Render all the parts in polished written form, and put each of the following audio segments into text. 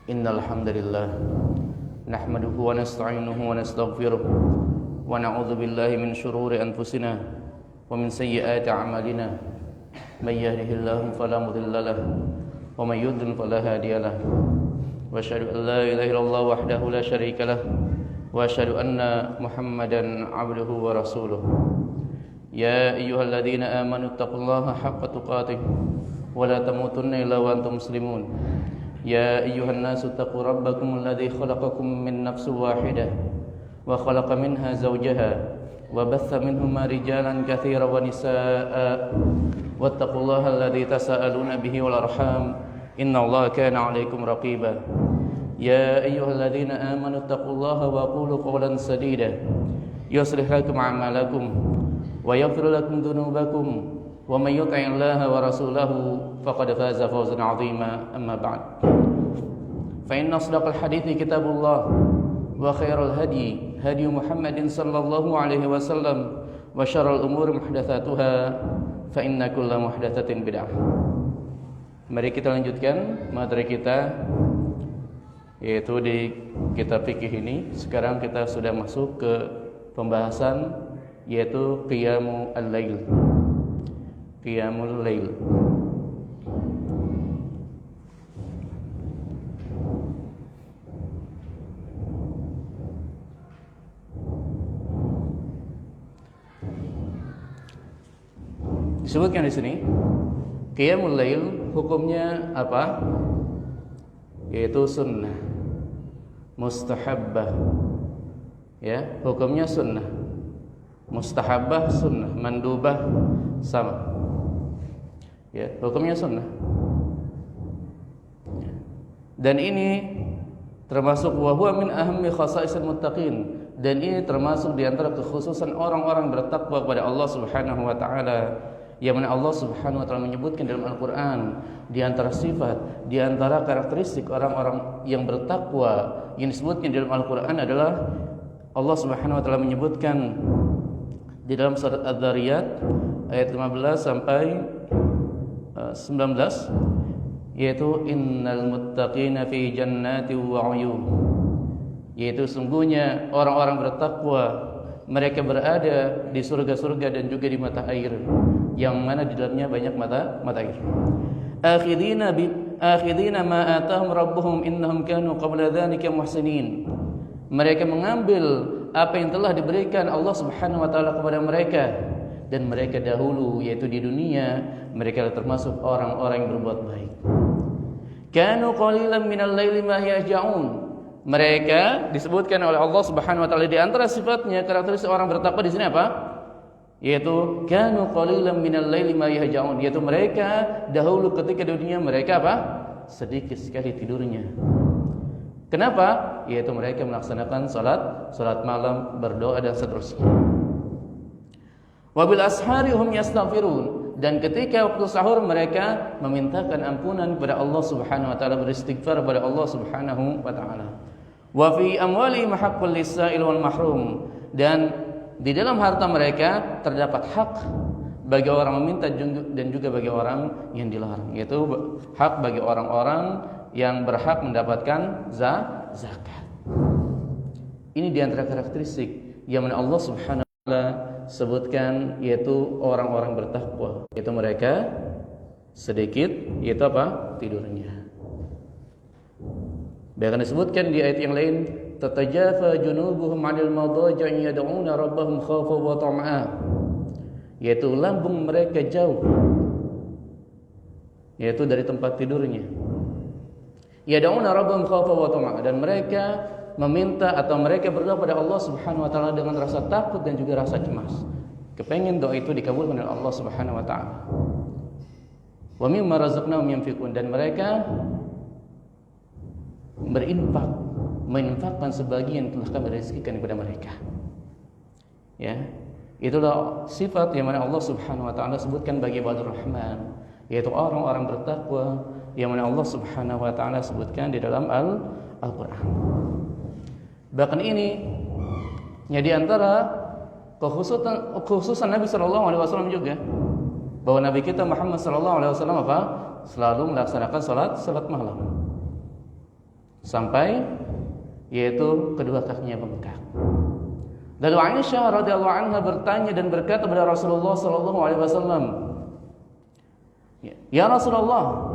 Innal hamdalillah nahmaduhu wa nasta'inuhu wa nastaghfiruh wa na'udzu billahi min shururi anfusina wa min sayyiati a'malina may yahdihillahu fala mudilla lahu wa may yudlil fala hadiya lahu wa asyhadu an la ilaha illallah wahdahu la syarika lahu wa asyhadu anna Muhammadan 'abduhu wa rasuluh. Ya ayyuhalladzina amanu taqullaha haqqa tuqatih wa la tamutunna illa wa antum muslimun. Ya ayyuhan nasu taqu rabbakum alladzi khalaqakum min nafsin wahidah wa khalaqa minha zawjaha wa batha minhuma rijalan katsiran wa nisaa'a wattaqullaha alladzi tasaaluna bihi wal arham innallaha kana 'alaikum raqiba. Ya ayyuhalladzina amanu taqullaha wa qulu qawlan sadida yuslih lakum a'malakum wa yaghfir lakum dhunubakum wa may yuti'illaha wa rasulahu faqad faza fawzan 'azima. Amma ba'd. Fa inna asdaqal hadithi kitabullah wa khairal hadi hadi Muhammadin sallallahu alaihi wasallam wa syarrul umuri muhdatsatuha fa inna kulla muhdatsatin bid'ah. Mari kita lanjutkan materi kita, yaitu di kitab fikih ini. Sekarang kita sudah masuk ke pembahasan, yaitu qiyamul lail. Qiyamul lail. Disebutkan di sini qiyamul lail hukumnya apa? Yaitu sunnah, mustahabbah. Ya, hukumnya sunnah. Mustahabbah sunnah, mandubah sama. Ya, hukumnya sunnah. Dan ini termasuk wa huwa min ahammi khasa'isil muttaqin, dan ini termasuk di antara kekhususan orang-orang bertakwa kepada Allah Subhanahu wa taala, yang mana Allah Subhanahu wa taala menyebutkan dalam Al-Qur'an, di antara sifat, di antara karakteristik orang-orang yang bertakwa yang disebutkan dalam Al-Qur'an adalah Allah Subhanahu wa taala menyebutkan di dalam surat Adz-Dzariyat ayat 15 sampai 19, yaitu innal muttaqina fi jannati wa 'uyun, yaitu sungguhnya orang-orang bertakwa mereka berada di surga-surga dan juga di mata air, yang mana di dalamnya banyak mata air. Akhidina ma atahum rabbuhum innahum kanu qabla dzalika muhsinin. Mereka mengambil apa yang telah diberikan Allah Subhanahu wa taala kepada mereka, dan mereka dahulu, yaitu di dunia, mereka termasuk orang-orang yang berbuat baik. Kanu qalilan minal laili ma yahja'un. Mereka disebutkan oleh Allah Subhanahu wa taala di antara sifatnya, karakteristik orang bertakwa di sini apa? Yaitu kanu qalilan minal laili ma yahja'un, yaitu mereka dahulu ketika di dunia mereka apa? Sedikit sekali tidurnya. Kenapa? Yaitu mereka melaksanakan salat malam, berdoa dan seterusnya. Wabil ashari hum yastaghfirun, dan ketika waktu sahur mereka memintakan ampunan kepada Allah Subhanahu wa taala, beristighfar kepada Allah Subhanahu wa taala. Wa fi amwalihim haqqul lis-sa'il wal mahrum, dan di dalam harta mereka terdapat hak bagi orang meminta dan juga bagi orang yang dilarang, yaitu hak bagi orang-orang yang berhak mendapatkan zakat. Ini di antara karakteristik yang mana Allah Subhanahu wa taala sebutkan, yaitu orang-orang bertakwa, yaitu mereka sedikit, yaitu apa? Tidurnya. Bahkan disebutkan di ayat yang lain, tatajafa junubuhum 'anil madaji'i yad'una rabbahum khaufan wa tam'a, yaitu lambung mereka jauh, yaitu dari tempat tidurnya. Yad'una rabbahum khaufan wa tam'a, dan mereka meminta atau mereka berdoa pada Allah Subhanahu wa taala dengan rasa takut dan juga rasa cemas, kepengen doa itu dikabulkan oleh Allah Subhanahu wa taala. Wa mimma razaqnahum yunfiqun, dan mereka menginfakkan sebagian telah kami rezekikan kepada mereka. Ya, itulah sifat yang mana Allah Subhanahu wa taala sebutkan bagi ibadur rahman, yaitu orang-orang bertakwa yang mana Allah Subhanahu wa taala sebutkan di dalam Al-Qur'an. Bahkan ini ya di antara kekhususan Nabi sallallahu alaihi wasallam juga, bahwa Nabi kita Muhammad sallallahu alaihi wasallam apa? Selalu melaksanakan salat malam. sampai yaitu kedua kakinya bengkak. Lalu Aisyah radhiyallahu anha bertanya dan berkata kepada Rasulullah sallallahu alaihi wasallam, "Ya Rasulullah,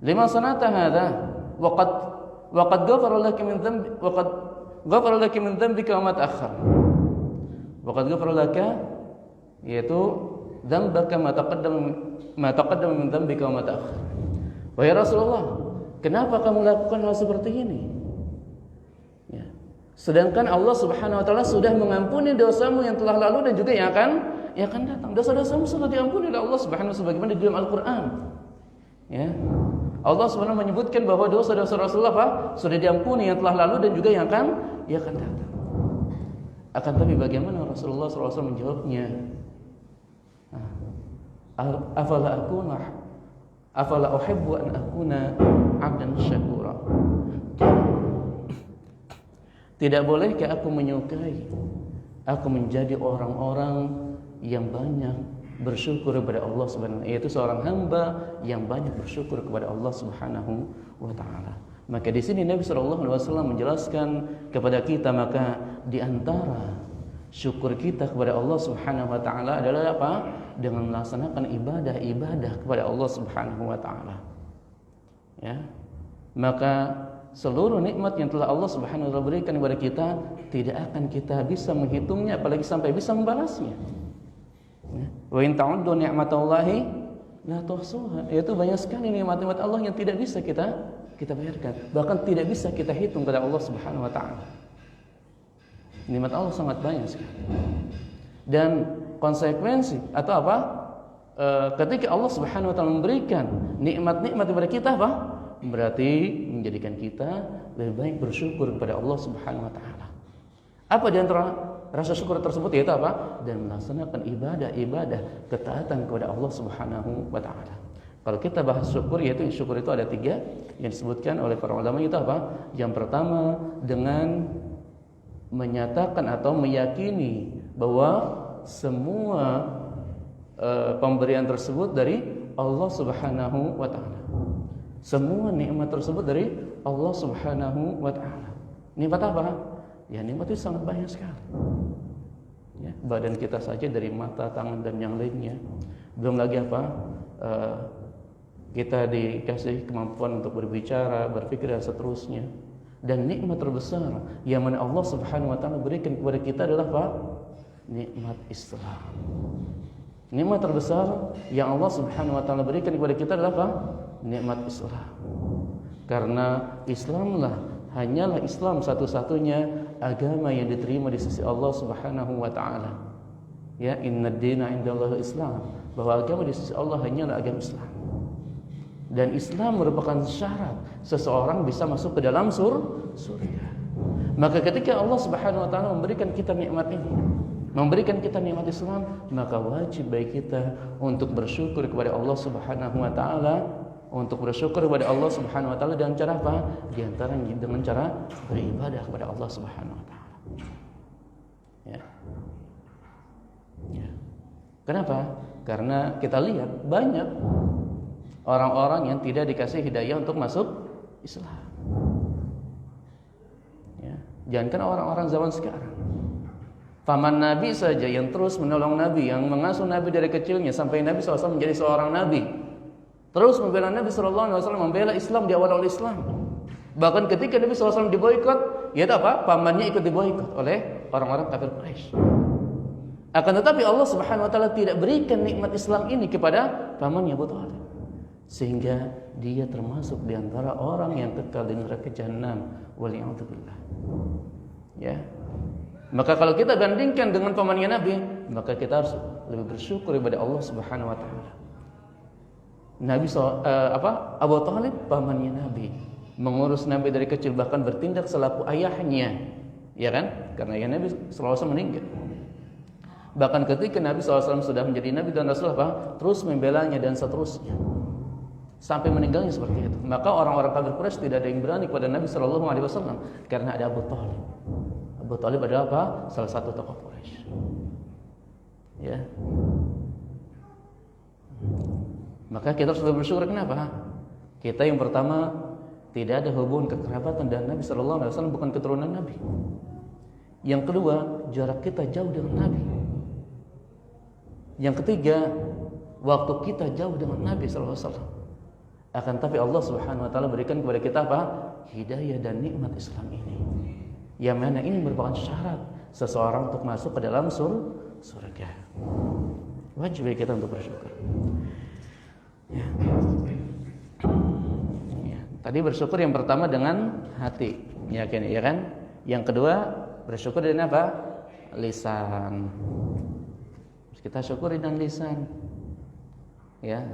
lima sanata hadza wa qad ghafara laki min dhanbi wa qad ghafara laki min dhanbika wa ma ta'akhkhar." Wa qad ghafara laka yaitu dzambaka ma taqaddama min dzambika wa ma ta'akhkhar. Wahai Rasulullah, kenapa kamu lakukan hal seperti ini? Ya. Sedangkan Allah Subhanahu wa taala sudah mengampuni dosamu yang telah lalu dan juga yang akan datang. Dosa-dosamu sudah diampuni oleh Allah Subhanahu wa taala sebagaimana di dalam Al-Qur'an. Ya. Allah Subhanahu menyebutkan bahwa dosa-dosa Rasulullah sudah diampuni yang telah lalu dan juga yang akan datang. Akan tapi bagaimana Rasulullah SAW menjawabnya? Afala uhibbu an akuna 'abdan syakura. Tidak bolehkah aku menyukai aku menjadi orang-orang yang banyak bersyukur kepada Allah Subhanahu wa taala, yaitu seorang hamba yang banyak bersyukur kepada Allah Subhanahu wa taala. Maka di sini Nabi sallallahu alaihi wasallam menjelaskan kepada kita, maka di antara syukur kita kepada Allah Subhanahu wa taala adalah apa? Dengan melaksanakan ibadah-ibadah kepada Allah Subhanahu wa taala. Ya. Maka seluruh nikmat yang telah Allah Subhanahu wa taala berikan kepada kita tidak akan kita bisa menghitungnya apalagi sampai bisa membalasnya. Ya. Wa in ta'uddu ni'matallahi la tuhsuha. Itu banyak sekali nikmat-nikmat Allah yang tidak bisa kita bayarkan, bahkan tidak bisa kita hitung kepada Allah Subhanahu wa taala. Nikmat Allah sangat banyak sekali. Dan konsekuensi atau apa? Ketika Allah Subhanahu wa taala memberikan nikmat-nikmat kepada kita apa? Berarti menjadikan kita lebih baik bersyukur kepada Allah Subhanahu wa taala. Apa di antara rasa syukur tersebut? Yaitu apa? Dan melaksanakan ibadah-ibadah ketaatan kepada Allah Subhanahu wa taala. Kalau kita bahas syukur, yaitu syukur itu ada 3 yang disebutkan oleh para ulama, itu apa? Yang pertama dengan menyatakan atau meyakini bahwa semua pemberian tersebut dari Allah Subhanahu wa taala. Semua nikmat tersebut dari Allah Subhanahu wa taala. Nikmat apa? Ya nikmat itu sangat banyak sekali. Ya, badan kita saja dari mata, tangan dan yang lainnya. Belum lagi apa? Kita dikasih kemampuan untuk berbicara, berpikir dan seterusnya. Dan nikmat terbesar yang mana Allah Subhanahu wa taala berikan kepada kita adalah apa? Nikmat Islam. Nikmat terbesar yang Allah Subhanahu wa taala berikan kepada kita adalah apa? Nikmat Islam. Karena Islamlah, hanyalah Islam satu-satunya agama yang diterima di sisi Allah Subhanahu wa taala. Ya, innad dina indallahi Islam. Bahwa agama di sisi Allah hanyalah agama Islam. Dan Islam merupakan syarat seseorang bisa masuk ke dalam surga. Maka ketika Allah Subhanahu wa taala memberikan kita nikmat ini, memberikan kita nikmat Islam, maka wajib bagi kita untuk bersyukur kepada Allah Subhanahu wa taala, untuk bersyukur kepada Allah Subhanahu wa taala dengan cara apa? Di antaranya dengan cara beribadah kepada Allah Subhanahu wa taala. Ya. Ya. Kenapa? Karena kita lihat banyak orang-orang yang tidak dikasih hidayah untuk masuk Islam. Ya, jangankan orang-orang zaman sekarang. Paman Nabi saja yang terus menolong Nabi, yang mengasuh Nabi dari kecilnya sampai Nabi SAW menjadi seorang Nabi, terus membela Nabi SAW, membela Islam di awal Islam. Bahkan ketika Nabi SAW diboikot, ya apa? Pamannya ikut diboikot oleh orang-orang kafir Quraisy. Akan tetapi Allah Subhanahu wa taala tidak berikan nikmat Islam ini kepada pamannya Abu Thalib, sehingga dia termasuk di antara orang yang kekal di neraka jahanam, waliyadzubillah. Ya. Maka kalau kita bandingkan dengan pamannya Nabi, maka kita harus lebih bersyukur kepada Allah Subhanahu wa taala. Abu Thalib pamannya Nabi, mengurus Nabi dari kecil, bahkan bertindak selaku ayahnya, ya kan? Karena ayah Nabi sallallahu alaihi wasallam meninggal. Bahkan ketika Nabi SAW sudah menjadi Nabi dan Rasul terus membelanya dan seterusnya sampai meninggalnya seperti itu. Maka orang-orang kafir Quraisy tidak ada yang berani kepada Nabi SAW karena ada Abu Thalib. Abu Thalib adalah apa? Salah satu tokoh Quraisy. Ya. Maka kita harus bersyukur. Kenapa? Kita yang pertama tidak ada hubungan kekerabatan dengan Nabi sallallahu alaihi wasallam, bukan keturunan Nabi. Yang kedua, jarak kita jauh dengan Nabi. Yang ketiga, waktu kita jauh dengan Nabi sallallahu alaihi wasallam. Akan tapi Allah Subhanahu wa taala berikan kepada kita apa? Hidayah dan nikmat Islam ini. Yang mana ini merupakan syarat seseorang untuk masuk ke dalam surga. Wajib bagi kita untuk bersyukur. Ya. Ya. Tadi bersyukur yang pertama dengan hati, yakin ya kan? Yang kedua bersyukur dengan apa? Lisan. Kita syukuri dengan lisan. Ya.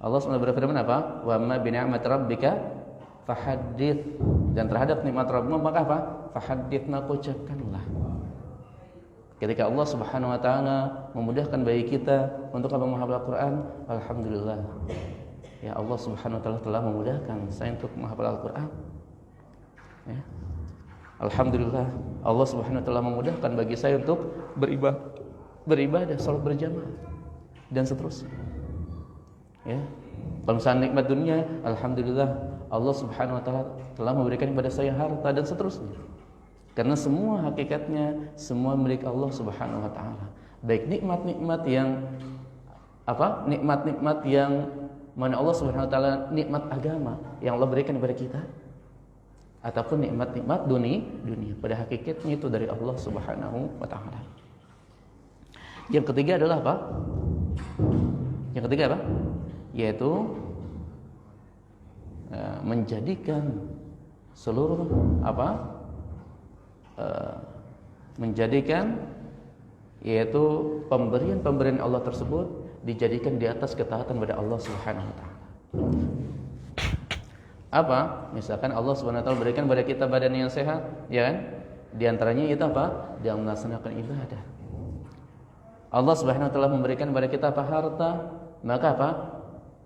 Allah SWT berfirman apa? Wa ma bi ni'mati rabbika fahaddits. Dan terhadap nikmat Rabbmu maka apa? Fahaddits, maka ucapkanlah. Ketika Allah Subhanahu wa taala memudahkan bagi kita untuk menghafal Al-Qur'an, alhamdulillah. Ya, Allah Subhanahu wa taala telah memudahkan saya untuk menghafal Al-Qur'an. Ya. Alhamdulillah, Allah Subhanahu wa taala memudahkan bagi saya untuk beribadah, salat berjamaah dan seterusnya. Ya. Kalau misalnya nikmat dunia, alhamdulillah Allah Subhanahu wa taala telah memberikan kepada saya harta dan seterusnya. Karena semua hakikatnya semua milik Allah Subhanahu wa taala. Baik nikmat-nikmat yang apa? Nikmat-nikmat yang mana Allah Subhanahu wa taala, nikmat agama yang Allah berikan kepada kita, ataupun nikmat-nikmat dunia, pada hakikatnya itu dari Allah Subhanahu wa taala. Yang ketiga adalah apa? Yang ketiga apa? Yaitu menjadikan seluruh apa? Menjadikan yaitu pemberian Allah tersebut dijadikan di atas ketaatan kepada Allah Subhanahu wa taala. Apa? Misalkan Allah Subhanahu wa taala berikan kepada kita badan yang sehat, ya kan? Di antaranya itu apa? Dia melaksanakan ibadah. Allah Subhanahu wa taala memberikan kepada kita apa? Harta, maka apa?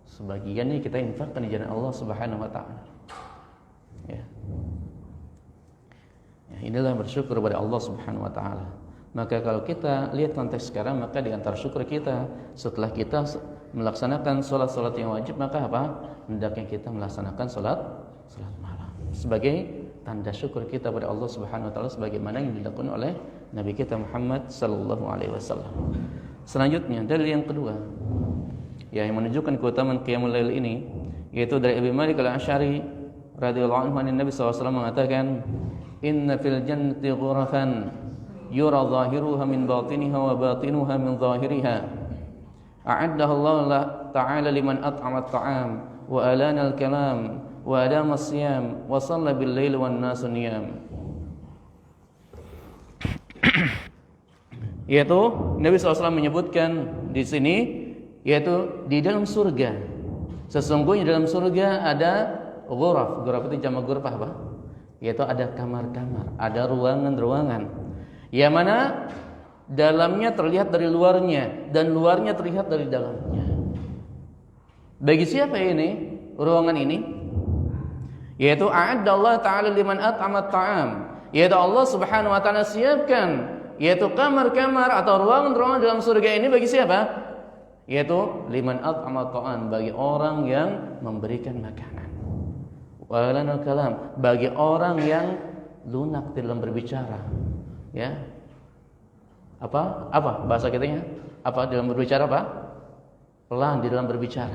Sebagian ini kita infakkan di jalan Allah Subhanahu wa taala. Ya. Ya, inilah bersyukur kepada Allah Subhanahu wa taala. Maka kalau kita lihat konteks sekarang, maka di antara syukur kita setelah kita melaksanakan salat-salat yang wajib, maka apa? Hendaknya kita melaksanakan salat malam sebagai tanda syukur kita pada Allah Subhanahu wa taala sebagaimana yang dilakukan oleh Nabi kita Muhammad sallallahu alaihi wasallam. Selanjutnya dalil yang kedua yang menunjukkan keutamaan qiyamul lail ini, yaitu dari Abi Malik Al-Asy'ari radhiyallahu anhu, Nabi sallallahu alaihi wasallam mengatakan, "Inna fil jannati ghurafan yura zahiruha min batiniha wa batinuha min zahiriha. A'addaha Allah ta'ala liman at'ama at-ta'am wa alana al-kalam wa adama as-siyam wa shalla bil-laili wan nasu niyam." Yaitu Nabi SAW menyebutkan di sini, yaitu di dalam surga, sesungguhnya dalam surga ada ghuraf. Ghuraf itu jamak ghurfah apa? Yaitu ada kamar-kamar, ada ruangan-ruangan, yang mana dalamnya terlihat dari luarnya dan luarnya terlihat dari dalamnya. Bagi siapa ini ruangan ini? Yaitu a'adda Allah ta'ala liman at'ama at-ta'am, yaitu Allah Subhanahu wa taala siapkan yaitu kamar-kamar atau ruangan-ruangan dalam surga ini bagi siapa? Yaitu liman at'ama at-ta'am, bagi orang yang memberikan makanan. Wa lana kalam, bagi orang yang lunak dalam berbicara. Ya. Apa bahasa kitanya? Apa dalam berbicara apa? Pelan di dalam berbicara.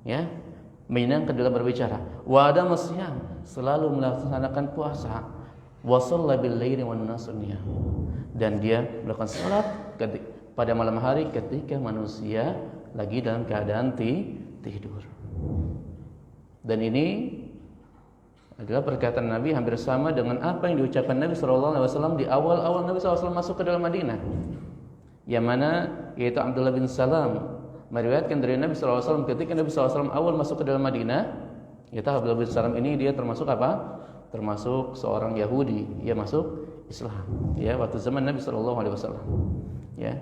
Ya. Menyenangkan dalam berbicara. Wa ada masyam, selalu melaksanakan puasa. Wa shalla bil laili wan nasu niyam. Dan dia melakukan salat pada malam hari ketika manusia lagi dalam keadaan tidur. Dan ini adalah perkataan Nabi hampir sama dengan apa yang diucapkan Nabi SAW di awal-awal Nabi SAW masuk ke dalam Madinah, yang mana yaitu Abdullah bin Salam meriwayatkan dari Nabi SAW ketika Nabi SAW awal masuk ke dalam Madinah. Yaitu Abdullah bin Salam ini dia termasuk apa? Termasuk seorang Yahudi, ia masuk Islam. Ya, waktu zaman Nabi SAW. Ya,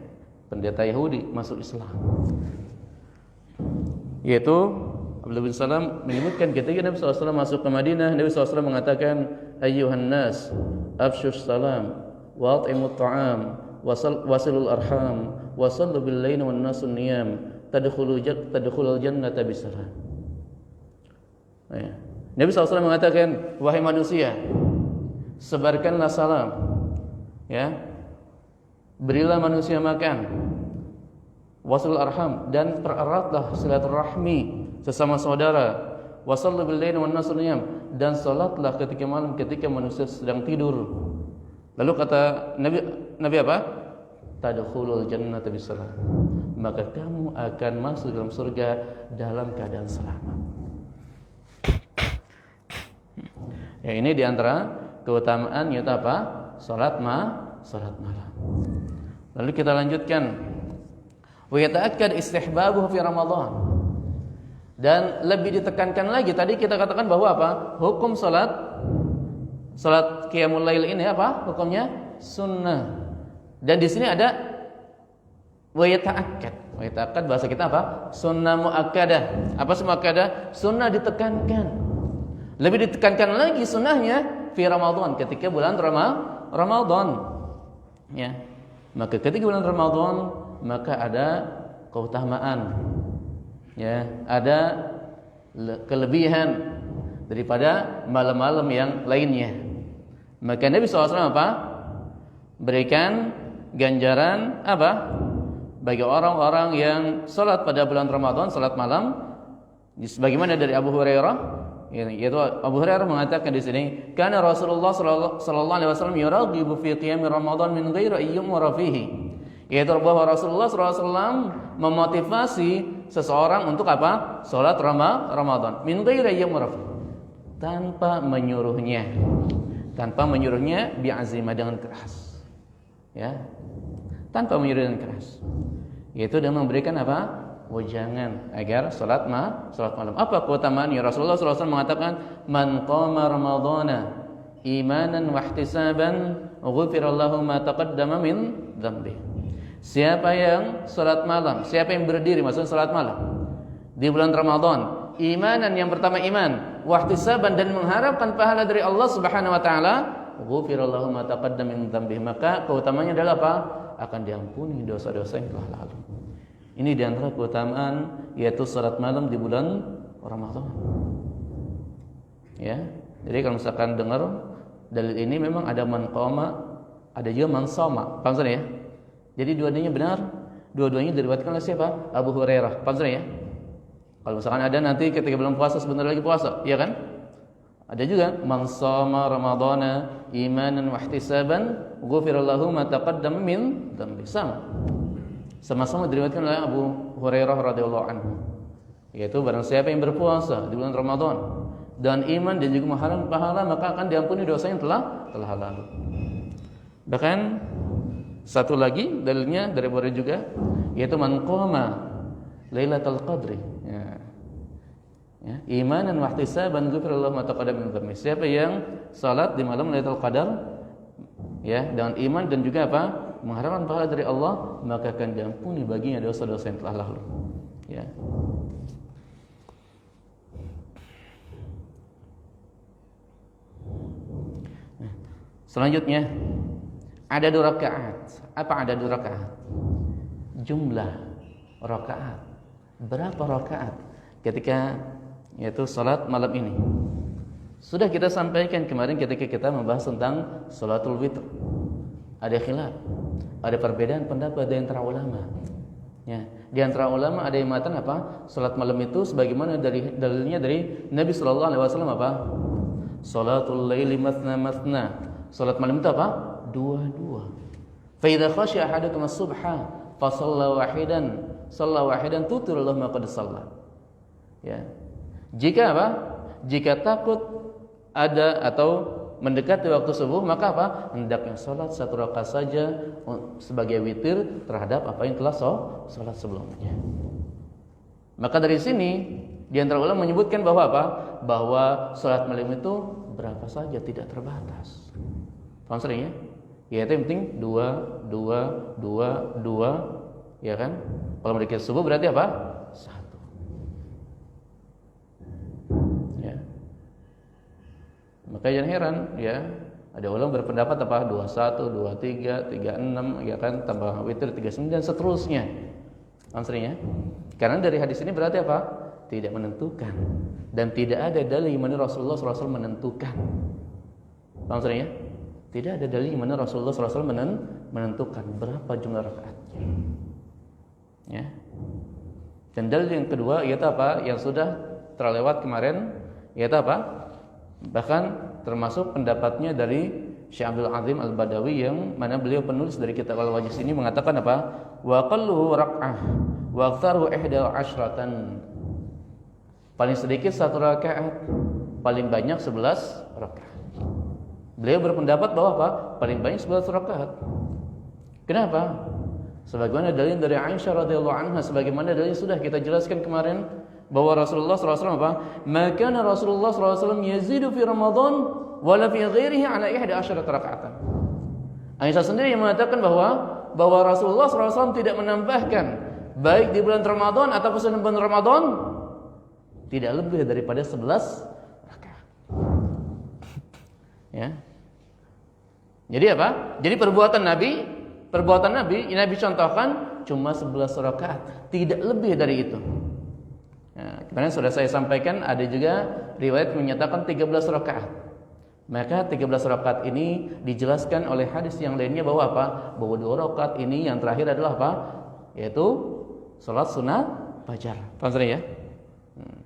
pendeta Yahudi masuk Islam. Yaitu Abdullah bin Salam menyebutkan ketika Nabi SAW masuk ke Madinah, Nabi SAW mengatakan, "Ayyuhan nas, afshus salam, wa at'imut ta'am, wasilul arham, wa sallu bil laili wan nasu niyam, tadkhulul jannata bisalam." Ya. Nabi SAW mengatakan, wahai manusia, sebarkanlah salam, ya, berilah manusia makan, wasil arham, dan pereratlah silaturahmi sesama saudara, wasallu bil laili wan nas niyam, dan salatlah ketika malam ketika manusia sedang tidur. Lalu kata Nabi apa? Tadkhulul jannata bisalam, maka kamu akan masuk dalam surga dalam keadaan selamat. Ya, ini diantara keutamaan yaitu apa? Salat malam. Lalu kita lanjutkan. Wa yata'akkad istihbabuhu fi Ramadan. Dan lebih ditekankan lagi, tadi kita katakan bahwa apa? Hukum salat qiyamul lail ini apa? Hukumnya sunnah. Dan di sini ada wa yata'akkad. Wa yata'akkad bahasa kita apa? Sunnah muakkadah. Apa sunnah muakkadah? Sunnah ditekankan. Lebih ditekankan lagi sunnahnya fi Ramadan, ketika bulan Ramadan. Ya. Maka ketika bulan Ramadan maka ada keutamaan. Ya, ada kelebihan daripada malam-malam yang lainnya. Maka Nabi SAW apa? Berikan ganjaran apa? Bagi orang-orang yang salat pada bulan Ramadan, salat malam. Sebagaimana dari Abu Hurairah, yaitu Abu Hurairah mengatakan di sini, karena Rasulullah sallallahu alaihi wasallam yuraghibu fi qiyam Ramadan min ghairi ayyum rafihi. Yaitu bahwa Rasulullah sallallahu alaihi wasallam memotivasi seseorang untuk apa? Salat Ramadan min ghairi ayyum rafihi. Tanpa menyuruhnya bi'azimah, dengan keras. Ya. Tanpa menyuruh dengan keras. Yaitu dengan memberikan apa? Wejangan agar salat malam. Apa keutamaan? Ya, Rasulullah SAW mengatakan, man qama ramadhana imanan wa ihtisaban ghufira lahu ma taqaddama min dhanbi. Siapa yang salat malam, siapa yang berdiri, maksudnya salat malam di bulan Ramadan, imanan, yang pertama iman, wa ihtisaban, dan mengharapkan pahala dari Allah Subhanahu wa taala, ghufira lahu ma taqaddama min dhanbi, maka keutamaannya adalah apa? Akan diampuni dosa-dosa yang telah lalu. Ini diantara keutamaan yaitu salat malam di bulan Ramadan. Ya, jadi kalau misalkan dengar dalil ini, memang ada man qama, ada juga man shoma. Paham ya? Jadi dua-duanya benar. Dua-duanya diriwayatkan oleh siapa? Abu Hurairah. Paham ya? Kalau misalkan ada nanti ketika belum puasa, sebentar lagi puasa, ya kan? Ada juga man shoma ramadhana imanan wa ihtisaban ghufira lahu ma taqaddama min dhanbi. Sama-sama diriwayatkan oleh Abu Hurairah radhiyallahu anhu. Yaitu barang siapa yang berpuasa di bulan Ramadan dan iman dan juga mengharapkan pahala, maka akan diampuni dosa yang telah lalu. Bahkan satu lagi dalilnya dari Bukhari juga, yaitu man qama Lailatul Qadri. Ya, imanan wa ihtisaban ghufira lahu ma taqaddama min dhanbi. Siapa yang salat di malam Lailatul Qadar, ya, dengan iman dan juga apa? Mengharapkan pahala dari Allah, maka akan diampuni baginya dosa-dosa yang telah lalu. Ya. Selanjutnya ada 2 rakaat. Apa ada 2 rakaat? Jumlah rakaat. Berapa rakaat ketika yaitu salat malam ini? Sudah kita sampaikan kemarin ketika kita membahas tentang salatul witr. Ada khilaf, ada perbedaan pendapat di antara ulama. Ya, di antara ulama ada yang mengatakan apa? Salat malam itu sebagaimana dari dalilnya dari Nabi sallallahu alaihi wasallam apa? Salatul laili matsna matsna. Salat malam itu apa? Dua-dua. Fa idza khashiya ahadukum as-subha fa shalla wahidan tutir Allah ma qad shalla. Ya. Jika apa? Jika takut ada atau mendekati waktu subuh, maka apa? Hendaknya salat 1 rakaat saja sebagai witir terhadap apa yang telah salat sebelumnya. Maka dari sini di antara ulama menyebutkan bahwa apa? Bahwa salat malam itu berapa saja, tidak terbatas. Paham sering ya? Yaitu yang penting 2, ya kan? Kalau mendekati subuh berarti apa? 1. Ya. Maka jangan heran ya, ada ulama berpendapat apa? 21, 23, 36, ya kan, tambah witir 39 dan seterusnya. Paham sering ya? Karena dari hadis ini berarti apa? Tidak menentukan. Dan tidak ada dalil mana Rasulullah SAW menentukan. Paham ya? Tidak ada dalil mana Rasulullah SAW menentukan berapa jumlah rakaatnya. Ya. Dan dalil yang kedua yaitu apa? Yang sudah terlewat kemarin yaitu apa? Bahkan termasuk pendapatnya dari Syekh Abdul Azim Al-Badawi yang mana beliau penulis dari kitab Al-Wajiz ini mengatakan apa? Wa qalluhu rak'ah wa aktsaruhu 11. Paling sedikit 1 rakaat, paling banyak 11 rakaat. Beliau berpendapat bahwa apa? Paling banyak 11 rakaat. Kenapa? Sebagaimana dalil dari Aisyah radhiyallahu anha, sebagaimana dalil sudah kita jelaskan kemarin bahwa Rasulullah SAW apa? Maka Rasulullah SAW yazidu fi Ramadan wala fi ghairihi ala 11 rakaatan. Aisyah sendiri yang mengatakan bahwa Rasulullah SAW tidak menambahkan baik di bulan Ramadan ataupun selain bulan Ramadan tidak lebih daripada 11 rakaat. Ya. Jadi apa? Jadi perbuatan Nabi contohkan cuma 11 rakaat, tidak lebih dari itu. Nah, kemarin sudah saya sampaikan ada juga riwayat menyatakan 13 rakaat. Maka 13 rakaat ini dijelaskan oleh hadis yang lainnya bahwa apa? Bahwa 2 rakaat ini yang terakhir adalah apa? Yaitu salat sunat fajar. Paham ya?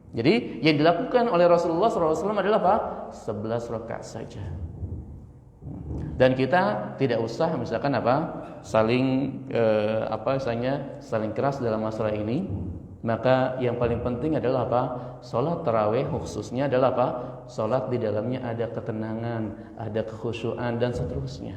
Jadi yang dilakukan oleh Rasulullah SAW adalah apa? 11 rakaat saja. Dan kita tidak usah misalkan apa? Saling saling keras dalam masalah ini. Maka yang paling penting adalah apa? Salat tarawih khususnya adalah apa? Salat di dalamnya ada ketenangan, ada kekhusyuan dan seterusnya.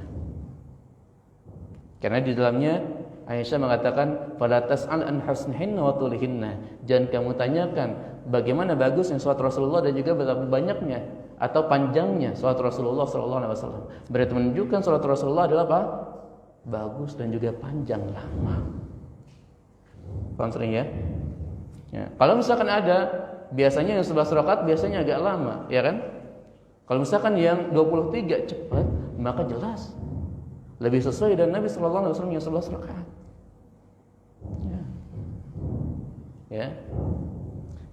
Karena di dalamnya Aisyah mengatakan fala tas'al an husnihinna wa tulihinna. Jangan kamu tanyakan bagaimana bagusnya salat Rasulullah dan juga betapa banyaknya atau panjangnya salat Rasulullah SAW. Berarti menunjukkan salat Rasulullah adalah apa? Bagus dan juga panjang lama. Paham sering ya? Ya. Kalau misalkan ada biasanya yang 11 rakaat biasanya agak lama, ya kan? Kalau misalkan yang 23 cepat, maka jelas lebih sesuai dengan Nabi sallallahu alaihi wasallam yang 11 rakaat. Ya. Ya.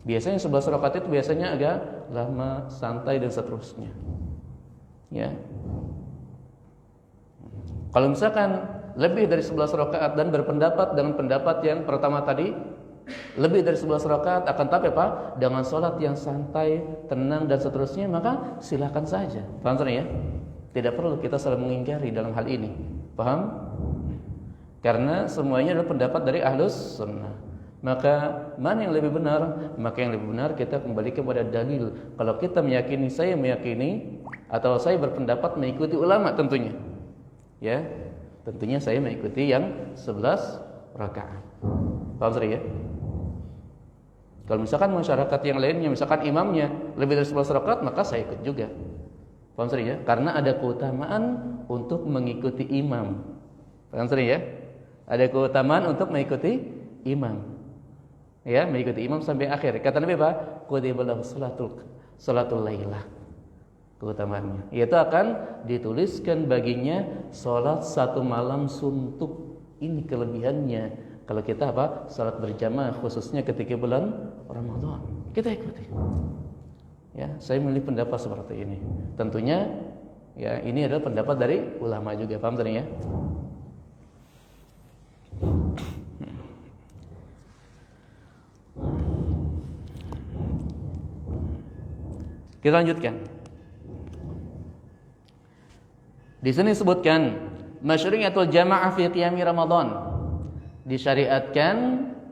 Biasanya 11 rakaat itu biasanya agak lama, santai dan seterusnya. Ya. Kalau misalkan lebih dari 11 rakaat dan berpendapat dengan pendapat yang pertama tadi, lebih dari 11 rakaat akan tapi apa? Dengan salat yang santai, tenang dan seterusnya, maka silakan saja. Paham ya? Tidak perlu kita saling mengingkari dalam hal ini. Paham? Karena semuanya adalah pendapat dari Ahlus Sunnah. Maka mana yang lebih benar? Maka yang lebih benar kita kembali kepada dalil. Kalau kita meyakini, saya meyakini atau saya berpendapat mengikuti ulama tentunya. Ya, tentunya saya mengikuti yang 11 rakaat. Paham ya? Kalau misalkan masyarakat yang lainnya, misalkan imamnya lebih dari 11 rakaat, maka saya ikut juga. Paham ya? Karena ada keutamaan untuk mengikuti imam. Paham ya? Ada keutamaan untuk mengikuti imam. Ya, mengikuti imam sampai akhir. Kata Nabi apa? Qutibalahu salatul lailah. Keutamaannya yaitu akan dituliskan baginya salat 1 malam suntuk. Ini kelebihannya kalau kita apa? Salat berjamaah khususnya ketika bulan Ramadan. Kita ikuti. Ya, saya memilih pendapat seperti ini. Tentunya ya ini adalah pendapat dari ulama juga. Paham tadi ya? Kita lanjutkan. Di sini disebutkan masyru'iyatul jamaah fi qiyami Ramadan. Disyariatkan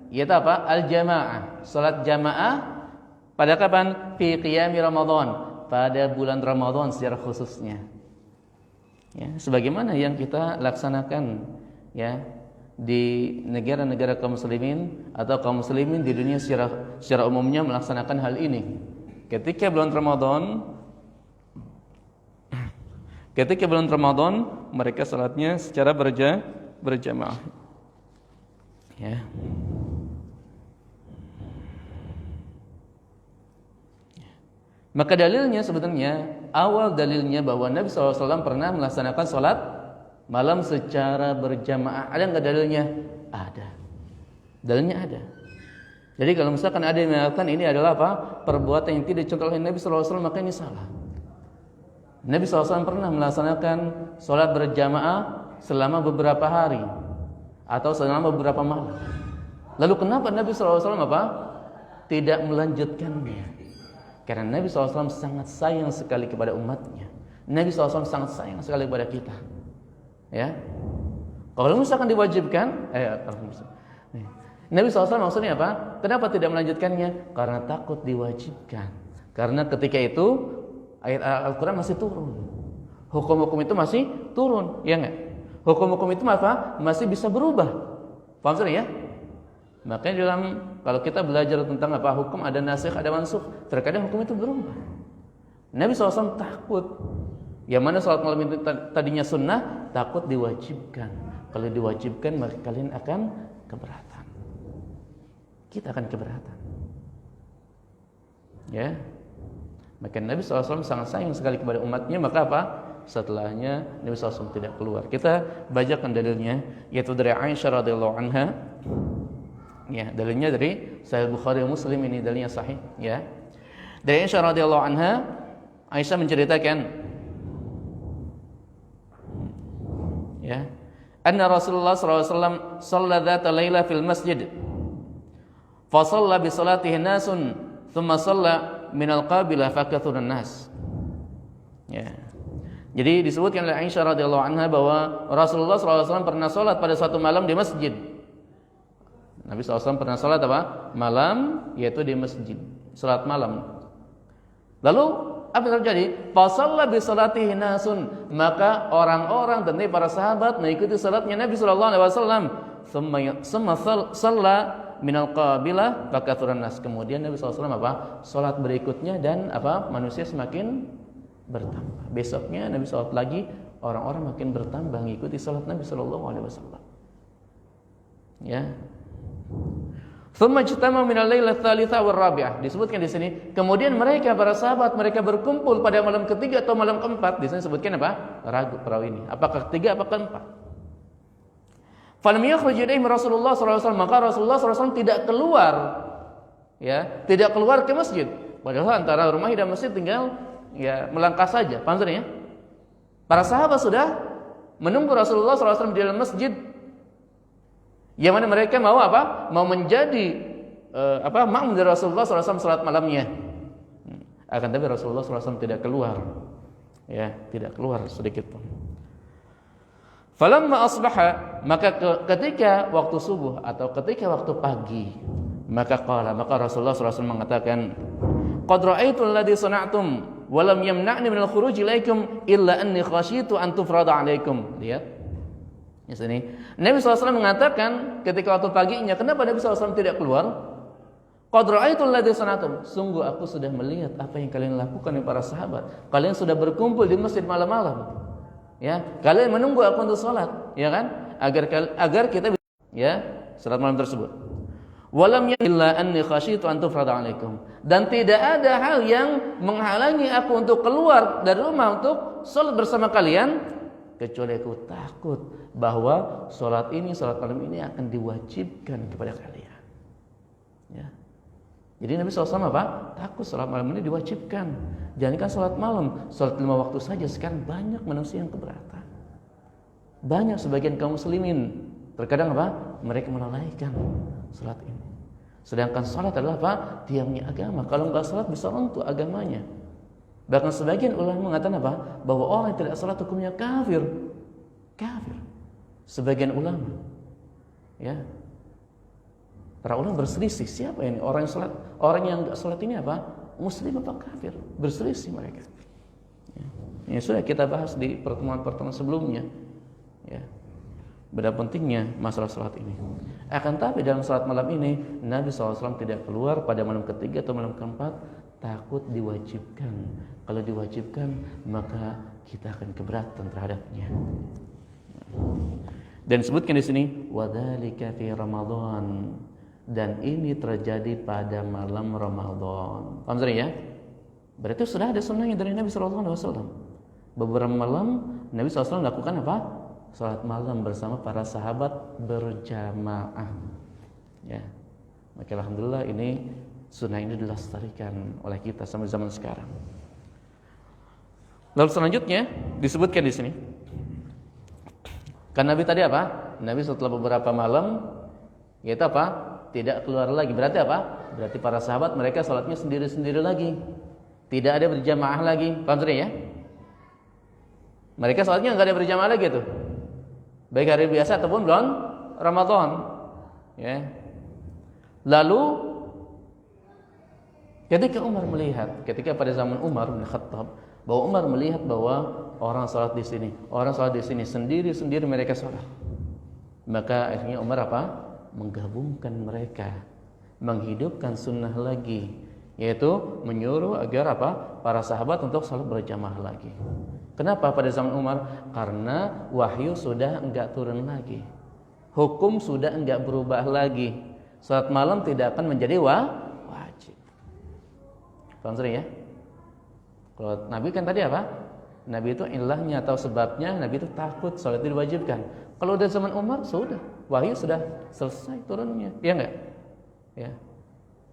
yaitu apa? Al-jamaah, salat jamaah pada kapan? Fi qiyami Ramadan, pada bulan Ramadan secara khususnya. Ya, sebagaimana yang kita laksanakan ya di negara-negara kaum muslimin atau kaum muslimin di dunia secara umumnya melaksanakan hal ini. Ketika bulan Ramadan mereka salatnya secara berjamaah. Ya. Maka dalilnya sebenarnya awal dalilnya bahwa Nabi SAW pernah melaksanakan salat malam secara berjamaah. Ada enggak dalilnya? Ada. Dalilnya ada. Jadi kalau misalkan ada yang mengatakan ini adalah apa? Perbuatan yang tidak dicontohkan oleh Nabi sallallahu alaihi wasallam, maka ini salah. Nabi SAW pernah melaksanakan sholat berjamaah selama beberapa hari atau selama beberapa malam. Lalu kenapa Nabi SAW apa? Tidak melanjutkannya? Karena Nabi SAW sangat sayang sekali kepada umatnya. Nabi SAW sangat sayang sekali kepada kita. Ya, kalau misalkan diwajibkan, Nabi SAW maksudnya apa? Kenapa tidak melanjutkannya? Karena takut diwajibkan. Karena ketika itu ayat Al-Quran masih turun, hukum-hukum itu masih turun, ya enggak? Hukum-hukum itu apa? Masih bisa berubah. Paham sudah ya? Makanya dalam kalau kita belajar tentang apa hukum, ada nasikh, ada mansukh. Terkadang hukum itu berubah. Nabi SAW takut. Yang mana sholat malam itu tadinya sunnah, takut diwajibkan. Kalau diwajibkan maka kalian akan keberatan. Kita akan keberatan. Ya. Maka Nabi SAW sangat sayang sekali kepada umatnya. Maka apa? Setelahnya Nabi SAW tidak keluar. Kita bacakan dalilnya, yaitu dari Aisyah radhiyallahu anha. Ya, dalilnya dari Sahih Bukhari dan Muslim, ini dalilnya sahih. Ya, dari Aisyah radhiyallahu anha, Aisyah menceritakan, ya, anna Rasulullah SAW shalla dzata laila fil masjid, fa shalla bi salatihi nasun, thumma shalla min al-qabilah fa kathura nas. Ya. Jadi disebutkan oleh Aisyah radhiyallahu anha bahwa Rasulullah SAW pernah salat pada suatu malam di masjid. Nabi SAW pernah salat apa? Malam, yaitu di masjid, salat malam. Lalu apa yang terjadi? Fa shalla bi salatihi nasun, maka orang-orang dan para sahabat mengikuti salatnya Nabi sallallahu alaihi wasallam. Summa shalla minal qabilah fa kathuran nas. Kemudian Nabi SAW apa? Salat berikutnya dan apa? Manusia semakin bertambah. Besoknya Nabi salat lagi, orang-orang makin bertambah mengikuti salat Nabi sallallahu alaihi wasallam. Ya. Thumma ijtama min al-lail ats-tsalitsah war rabi'ah. Disebutkan di sini, kemudian mereka para sahabat mereka berkumpul pada malam ketiga atau malam keempat. Di sini disebutkan apa? Ragu perawi ini. Apakah ketiga apakah keempat? Falam yakhruj ilaihim Rasulullah sallallahu alaihi wasallam, maka Rasulullah sallallahu alaihi wasallam tidak keluar. Ya, tidak keluar ke masjid. Padahal antara rumah dan masjid tinggal ya melangkah saja. Paham ya? Para sahabat sudah menunggu Rasulullah sallallahu alaihi wasallam di dalam masjid. Yang mana mereka mau apa? Mau menjadi makmum dari Rasulullah SAW salat malamnya. Akan tapi Rasulullah SAW tidak keluar. Ya, tidak keluar sedikit pun. Falamma asbaha, maka ketika waktu subuh atau ketika waktu pagi, maka Rasulullah SAW mengatakan, qad ra'aitu alladhi sana'tum wa lam yamna'ni min al-khuruj ilaikum illa anni khasyitu an tufrada 'alaikum. Lihat. Di sini Nabi SAW mengatakan ketika waktu paginya, kenapa Nabi SAW tidak keluar? Qad ra'aitu alladhi sana'tum, sungguh aku sudah melihat apa yang kalian lakukan ya para sahabat. Kalian sudah berkumpul di masjid malam-malam. Ya, kalian menunggu aku untuk salat, ya kan? Agar kita bisa ya, salat malam tersebut. Walam illa anni khasyitu an tufrada 'alaikum. Dan tidak ada hal yang menghalangi aku untuk keluar dari rumah untuk salat bersama kalian kecuali aku takut bahwa salat malam ini akan diwajibkan kepada kalian. Ya. Jadi Nabi SAW apa? Takut salat malam ini diwajibkan. Jangankan salat malam, salat 5 waktu saja sekarang banyak manusia yang keberatan. Banyak sebagian kaum muslimin terkadang apa? Mereka melalaikan salat ini. Sedangkan salat adalah apa? Tiangnya agama. Kalau enggak salat bisa runtuh agamanya. Bahkan sebagian ulama mengatakan apa? Bahwa orang yang tidak salat hukumnya kafir. Kafir. Sebagian ulama. Ya. Para ulama berselisih, siapa ini orang yang salat? Orang yang enggak salat ini apa? Muslim apa kafir? Berselisih mereka. Ya. Ini sudah kita bahas di pertemuan-pertemuan sebelumnya. Ya. Betapa pentingnya masalah salat ini. Akan tapi dalam salat malam ini Nabi SAW tidak keluar pada malam ketiga atau malam keempat, takut diwajibkan. Kalau diwajibkan maka kita akan keberatan terhadapnya. Dan disebutkan di sini wadzalika fi Ramadan, dan ini terjadi pada malam Ramadan. Paham ya? Berarti sudah ada sunnahnya dari Nabi SAW. Beberapa malam Nabi SAW lakukan apa? Salat malam bersama para sahabat berjamaah. Ya. Maka alhamdulillah ini sunnah ini dilestarikan oleh kita sampai zaman sekarang. Lalu selanjutnya disebutkan di sini. Kan Nabi tadi apa? Nabi setelah beberapa malam yaitu apa? Tidak keluar lagi. Berarti apa? Berarti para sahabat mereka salatnya sendiri-sendiri lagi. Tidak ada berjamaah lagi. Paham sudah ya? Mereka salatnya enggak ada berjamaah lagi tuh. Baik hari biasa ataupun bulan Ramadan. Ya. Lalu ketika pada zaman Umar bin Khattab, bahwa Umar melihat bahwa orang salat di sini sendiri-sendiri mereka salat. Maka akhirnya Umar apa? Menggabungkan mereka, menghidupkan sunnah lagi, yaitu menyuruh agar apa? Para sahabat untuk salat berjamaah lagi. Kenapa pada zaman Umar? Karena wahyu sudah enggak turun lagi. Hukum sudah enggak berubah lagi. Salat malam tidak akan menjadi wajib. Paham ya? Kalau Nabi kan tadi apa? Nabi itu ilahnya atau sebabnya Nabi itu takut salat itu diwajibkan. Kalau udah zaman Umar sudah, wahyu sudah selesai turunnya. Iya enggak? Ya.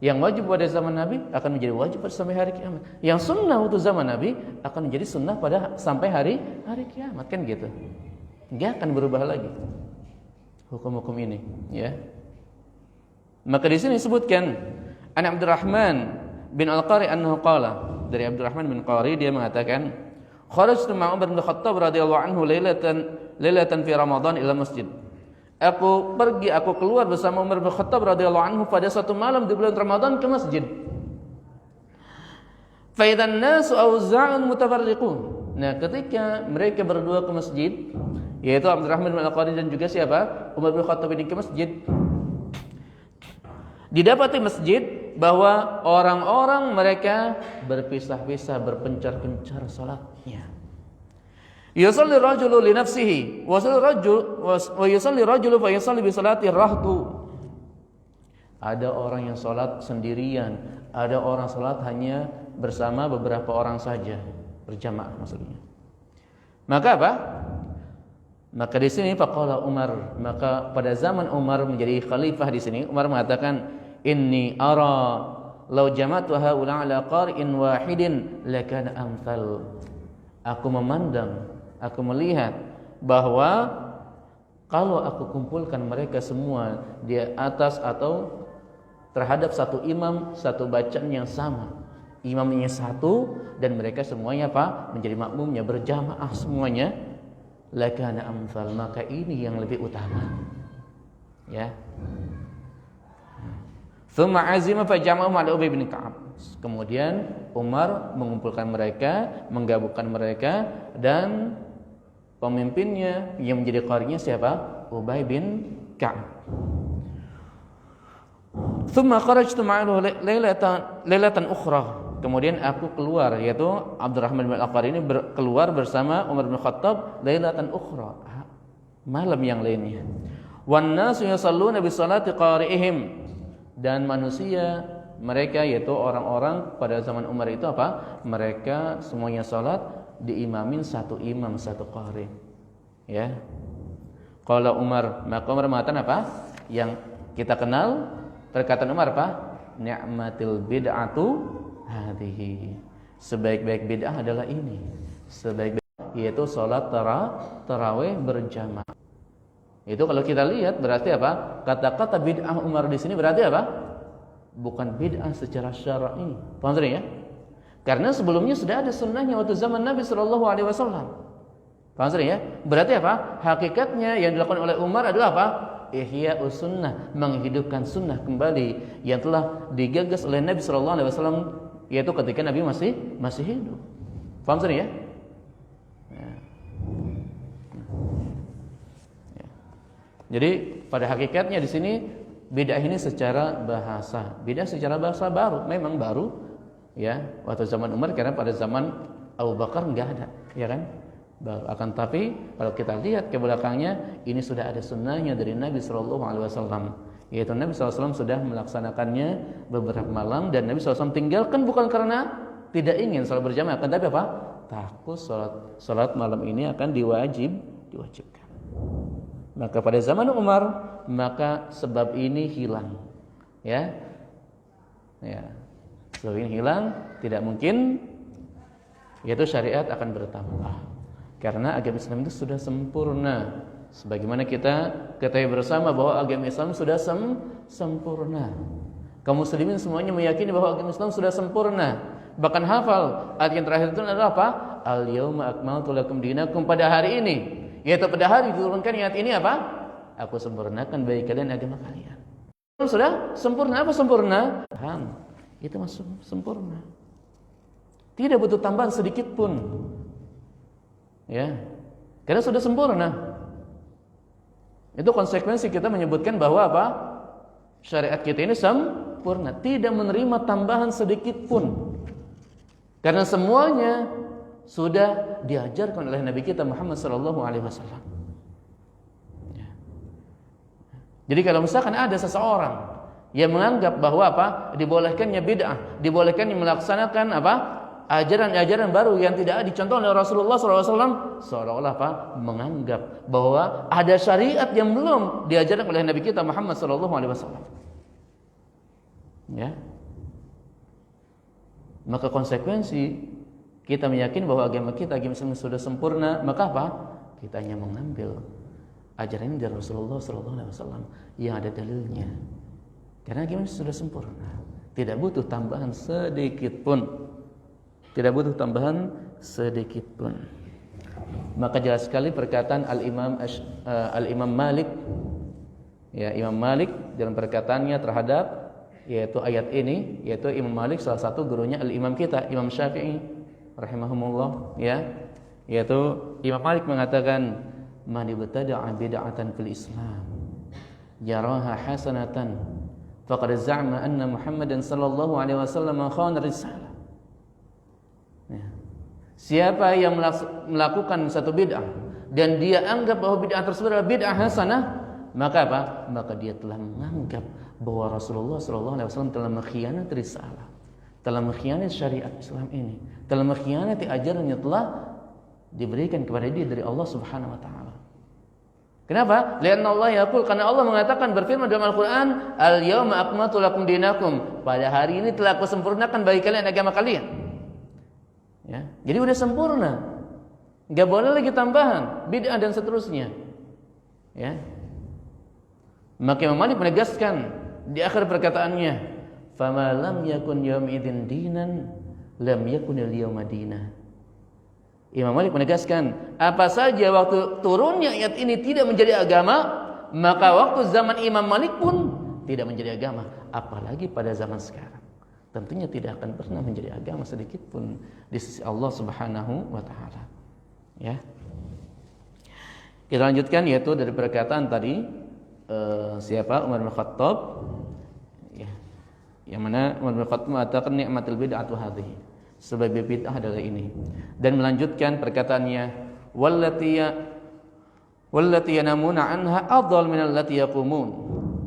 Yang wajib pada zaman Nabi akan menjadi wajib pada sampai hari kiamat. Yang sunnah waktu zaman Nabi akan menjadi sunnah pada sampai hari kiamat, kan gitu. Enggak akan berubah lagi hukum-hukum ini, ya. Maka di sini disebutkan An Abdurrahman bin Al-Qari annahu qala, dari Abdurrahman bin Qari dia mengatakan, kharajtu ma'a Umar bin Khattab radhiyallahu anhu lailatan fi Ramadan ila masjid. Aku keluar bersama Umar bin Khattab radhiyallahu anhu pada suatu malam di bulan Ramadan ke masjid. Fa idzan nasu awza'un mutafarriqun. Nah, ketika mereka berdua ke masjid, yaitu Abdurrahman bin Al-Qari dan juga siapa? Umar bin Khattab ini ke masjid. Didapati masjid bahwa orang-orang mereka berpisah-pisah, berpencar-pencar salatnya. Yusalli rajulu li nafsihi wa yusalli rajulu fa yusalli bi salati rahtu. Ada orang yang salat sendirian, ada orang salat hanya bersama beberapa orang saja, berjamaah maksudnya. Maka apa? Maka di sini faqala Umar, maka pada zaman Umar menjadi khalifah di sini, Umar mengatakan, inni ara law jama'tu haula ala qari'in wahidin lakana amsal. Aku memandang, aku melihat bahwa kalau aku kumpulkan mereka semua di atas atau terhadap satu imam, satu bacaan yang sama, imamnya satu dan mereka semuanya apa? Menjadi makmumnya, berjamaah semuanya, lakana amsal, maka ini yang lebih utama. Ya. Tsumma azima fa jama'u ma'a Ubay bin Ka'ab. Kemudian Umar mengumpulkan mereka, menggabungkan mereka, dan pemimpinnya yang menjadi qarinya siapa? Ubay bin Ka'ab. Tsumma kharajtu ma'ahu lailatan ukhra. Kemudian aku keluar, yaitu Abdurrahman bin Al-Qari ini keluar bersama Umar bin Khattab lailatan ukhra, malam yang lainnya. Wan nasu yusalluna bi salati qari'ihim. Dan manusia mereka yaitu orang-orang pada zaman Umar itu apa? Mereka semuanya salat diimamin satu imam, satu qari. Ya. Qala Umar, maka Umar mengatakan apa? Yang kita kenal perkataan Umar apa? Ni'matil bid'atu hadhihi. Sebaik-baik bid'ah adalah ini. Sebaik-baik yaitu salat tarawih berjamaah. Itu kalau kita lihat berarti apa? Kata-kata bid'ah Umar di sini berarti apa? Bukan bid'ah secara syar'i. Paham ya? Karena sebelumnya sudah ada sunnahnya waktu zaman Nabi sallallahu alaihi wasallam. Paham ya? Berarti apa? Hakikatnya yang dilakukan oleh Umar adalah apa? Ihya'us sunnah, menghidupkan sunnah kembali yang telah digagas oleh Nabi sallallahu alaihi wasallam, yaitu ketika Nabi masih hidup. Paham ya? Jadi pada hakikatnya di sini bid'ah ini secara bahasa, bid'ah secara bahasa baru, memang baru, ya waktu zaman Umar, karena pada zaman Abu Bakar enggak ada, ya kan? Baru. Akan tapi kalau kita lihat ke belakangnya, ini sudah ada sunnahnya dari Nabi Shallallahu Alaihi Wasallam, yaitu Nabi SAW sudah melaksanakannya beberapa malam, dan Nabi SAW tinggalkan bukan karena tidak ingin salat berjamaah, akan tapi apa? Takut salat malam ini akan diwajibkan. Maka pada zaman Umar, maka sebab ini hilang. Ya. Ya. Sebab ini hilang, tidak mungkin, yaitu syariat akan bertambah. Karena agama Islam itu sudah sempurna. Sebagaimana kita ketahui bersama bahwa agama Islam sudah sempurna. Kaum muslimin semuanya meyakini bahwa agama Islam sudah sempurna. Bahkan hafal ayat yang terakhir itu adalah apa? Al-yauma akmaltu lakum dinakum, pada hari ini, yaitu pada hari diturunkan ayat ini apa? Aku sempurnakan bagi kalian agama kalian. Sudah sempurna. Apa sempurna? Itu masuk sempurna. Tidak butuh tambahan sedikit pun. Ya. Karena sudah sempurna. Itu konsekuensi kita menyebutkan bahwa apa? Syariat kita ini sempurna, tidak menerima tambahan sedikit pun. Karena semuanya sudah diajarkan oleh Nabi kita Muhammad sallallahu alaihi wasallam. Ya. Jadi kalau misalkan ada seseorang yang menganggap bahwa apa? Dibolehkannya bid'ah, dibolehkannya melaksanakan apa? Ajaran-ajaran baru yang tidak dicontoh oleh Rasulullah SAW, seolah-olah apa? Menganggap bahwa ada syariat yang belum diajarkan oleh Nabi kita Muhammad SAW. Ya. Maka konsekuensi kita meyakini bahwa agama Islam sudah sempurna, maka apa? Kita hanya mengambil ajaran ini dari Rasulullah SAW yang ada dalilnya. Karena agama ini sudah sempurna, tidak butuh tambahan sedikit pun. Tidak butuh tambahan sedikit pun. Maka jelas sekali perkataan Al-Imam Malik. Ya, Imam Malik dalam perkataannya terhadap yaitu ayat ini, yaitu Imam Malik salah satu gurunya Al-Imam kita, Imam Syafi'i rahimahumullah, ya. Yaitu Imam Malik mengatakan, "Man ibtada'a bid'atan fil Islam yaraha hasanatan faqad za'ama anna Muhammadan sallallahu alaihi wasallam khana risalah." Ya. Siapa yang melakukan satu bid'ah dan dia anggap bahwa bid'ah tersebut adalah bid'ah hasanah, maka apa? Maka dia telah menganggap bahwa Rasulullah SAW telah mengkhianati risalah, telah mengkhianati syariat Islam ini, telah mengkhianati ajaran yang telah diberikan kepada dia dari Allah Subhanahu wa taala. Kenapa? Lianna Allah yaqul, karena Allah mengatakan, berfirman dalam Al-Qur'an, "Al-yauma akmaltu lakum dinakum." Pada hari ini telah aku sempurnakan bagi kalian agama kalian. Ya, jadi udah sempurna. Enggak boleh lagi tambahan, bid'ah dan seterusnya. Ya. Maka Imam Malik menegaskan di akhir perkataannya, "Fama lam yakun yawm idzin dinan, lam yakun al-yawma dinan." Imam Malik menegaskan, apa saja waktu turunnya ayat ini tidak menjadi agama, maka waktu zaman Imam Malik pun tidak menjadi agama, apalagi pada zaman sekarang. Tentunya tidak akan pernah menjadi agama sedikit pun di sisi Allah Subhanahu wa taala. Ya. Kita lanjutkan yaitu dari perkataan tadi siapa? Umar bin Khattab. Ya. Yang mana Umar bin Khattab mengatakan ni'matul bid'atu hadhihi. Sebagai bid'ah adalah ini. Dan melanjutkan perkataannya, wallati yanamuna anha afdal min allati yaqumun.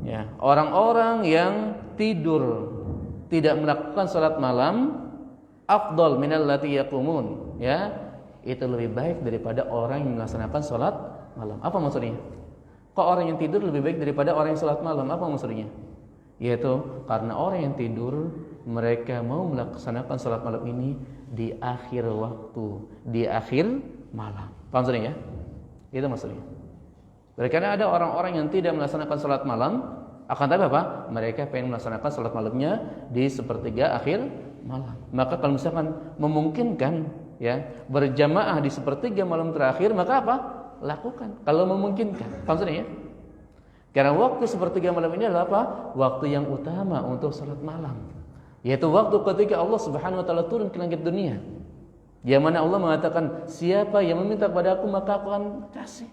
Ya, orang-orang yang tidur tidak melakukan salat malam afdal min allati yaqumun, ya, itu lebih baik daripada orang yang melaksanakan salat malam. Apa maksudnya? Kok orang yang tidur lebih baik daripada orang yang salat malam? Apa maksudnya? Yaitu karena orang yang tidur mereka mau melaksanakan salat malam ini di akhir waktu, di akhir malam. Paham maksudnya ya? Itu maksudnya. Karena ada orang-orang yang tidak melaksanakan salat malam, akan tapi apa? Mereka pengen melaksanakan salat malamnya di sepertiga akhir malam. Maka kalau misalkan memungkinkan ya berjamaah di sepertiga malam terakhir, maka apa? Lakukan. Kalau memungkinkan. Paham maksudnya ya? Karena waktu sepertiga malam ini adalah apa? Waktu yang utama untuk salat malam. Yaitu waktu ketika Allah Subhanahu wa taala turun ke langit dunia. Yang mana Allah mengatakan, siapa yang meminta kepada aku maka aku akan kasih.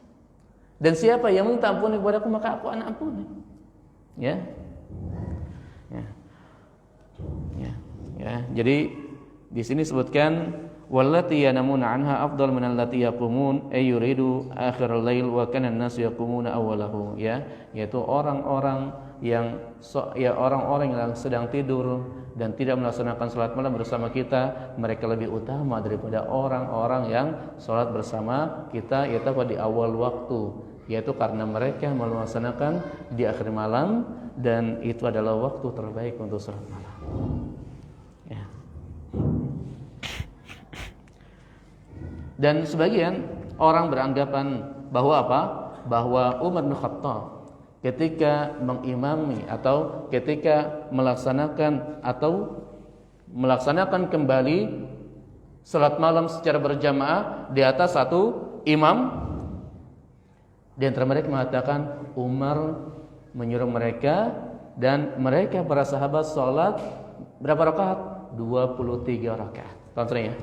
Dan siapa yang meminta ampun kepada aku maka aku akan ampuni. Ya. Jadi di sini sebutkan wallati yanamuna anha afdal min allati yaqumun ay yuridu akhir al-lail wa kana an-nasu yaqumuna awwalahu, ya, yaitu orang-orang yang sedang tidur dan tidak melaksanakan salat malam bersama kita, mereka lebih utama daripada orang-orang yang salat bersama kita yaitu di awal waktu, yaitu karena mereka melaksanakan di akhir malam dan itu adalah waktu terbaik untuk salat malam. Ya. Dan sebagian orang beranggapan bahwa apa? Bahwa Umar bin Khattab ketika mengimami atau ketika melaksanakan kembali salat malam secara berjamaah di atas satu imam, di antara mereka mengatakan Umar menyuruh mereka dan mereka para sahabat salat berapa rakaat? 23 rakaat. Tonton ya.